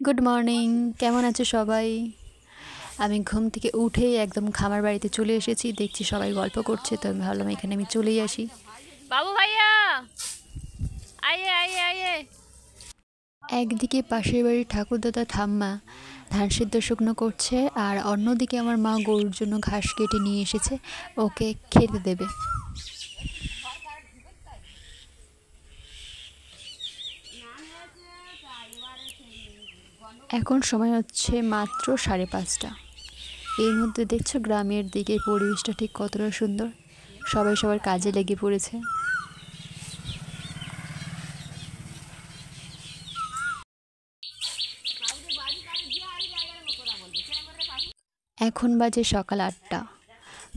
Good morning, কেমন আছো সবাই? আমি ঘুম থেকে উঠেই একদম খামার বাড়িতে চলে এসেছি। দেখছি সবাই গল্প করছে, তো আমি ভাবলাম এখানে আমি চলেই আসি। বাবু ভাইয়া আইয়ে আইয়ে আইয়ে। একদিকে পাশের বাড়ির ঠাকুরদাদা ঠাম্মা ধান সিদ্ধ শুকনো করছে, আর অন্যদিকে আমার মা গরুর জন্য ঘাস কেটে নিয়ে এসেছে, ওকে খেতে দেবে। এখন সময় হচ্ছে মাত্র 5:30। এর মধ্যে দেখছো গ্রামের দিকের পরিবেশটা ঠিক কতটা সুন্দর, সবাই সবার কাজে লেগে পড়েছে। এখন বাজে সকাল 8টা।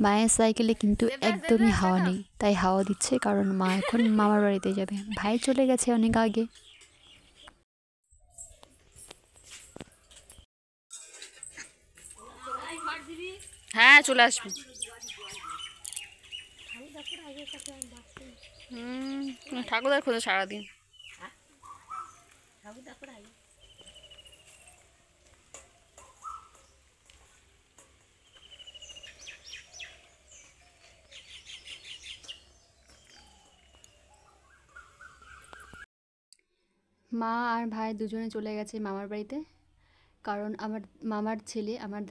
মায়ের সাইকেলে কিন্তু একদমই হাওয়া নেই, তাই হাওয়া দিচ্ছে, কারণ মা এখন মামার বাড়িতে যাবে। ভাই চলে গেছে অনেক আগে। হ্যাঁ চলে আসবি। ঠাকুরদার খোঁজে সারাদিন। মা আর ভাই দুজনে চলে গেছে মামার বাড়িতে, কারণ আমার মামার ছেলে, আমার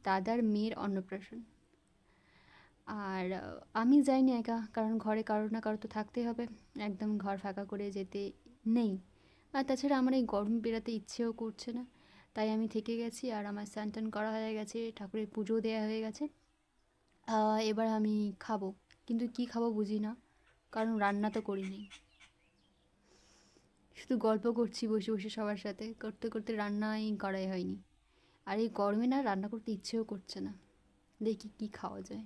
দাদার মেয়ের অন্নপ্রাশন। আর আমি যাইনি একা, কারণ ঘরে কারো না কারো তো থাকতেই হবে, একদম ঘর ফাঁকা করে যেতে নেই। আর তাছাড়া আমার এই গরম বেরাতে ইচ্ছেও করছে না, তাই আমি থেকে গেছি। আর আমার স্নান টান করা হয়ে গেছে, ঠাকুরের পুজো দেওয়া হয়ে গেছে। এবার আমি খাবো, কিন্তু কি খাবো বুঝি না, কারণ রান্না তো করিনি। শুধু গল্প করছি বসে বসে সবার সাথে, করতে করতে রান্নাই করাই হয়নি। আর এই গরমে না রান্না করতে ইচ্ছেও করছে না, দেখি কি খাওয়া যায়।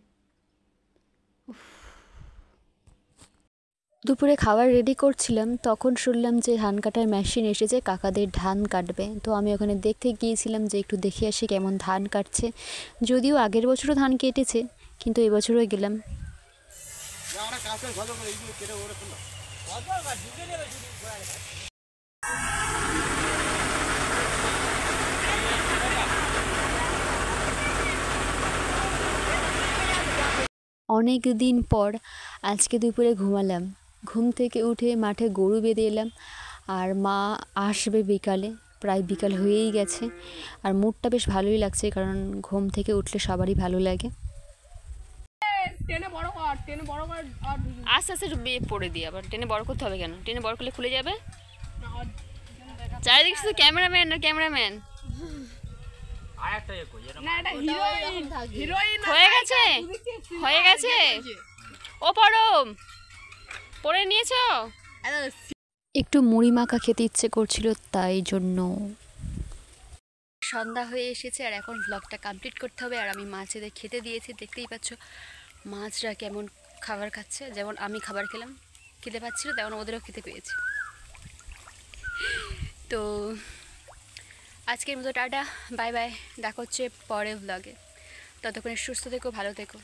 দুপুরে খাবার রেডি করছিলাম, তখন শুনলাম যে ধান কাটার মেশিন এসেছে, কাকাদের ধান কাটবে। তো আমি ওখানে দেখতে গিয়েছিলাম যে একটু দেখে আসি কেমন ধান কাটছে। যদিও আগের বছরও ধান কেটেছে, কিন্তু এবছরও গেলাম। অনেক দিন পর আজকে দুপুরে ঘুমালাম। ঘুম থেকে উঠে মাঠে গরু বেঁধে এলাম, আর মা আসবে বিকালে, প্রায় বিকাল হয়েই গেছে। আর মুডটা বেশ ভালোই লাগছে, কারণ ঘুম থেকে উঠলে সবারই ভালো লাগে। আস্তে আস্তে পড়ে দিই, আবার টেনে বড় করতে হবে কেন? টেনে বড় করলে খুলে যাবে। চারিদিকে শুধু ক্যামেরাম্যান আর ক্যামেরাম্যান। হয়ে গেছে হয়ে গেছে। ও পরম পরে নিয়েছো? একটু মুড়ি মাখা খেতে ইচ্ছে করছিল, তাই জন্য। সন্ধ্যা হয়ে এসেছে, আর এখন ব্লগটা কমপ্লিট করতে হবে। আর আমি মাছেদের খেতে দিয়েছি, দেখতেই পাচ্ছ মাছরা কেমন খাবার খাচ্ছে। যেমন আমি খাবার খেলাম, খেতে পাচ্ছিল, তেমন ওদেরও খেতে পেয়েছি। তো আজকের মতো টাটা, বাই বাই, দেখা হচ্ছে পরের ব্লগে। ততক্ষণে সুস্থ থেকো, ভালো থেকো।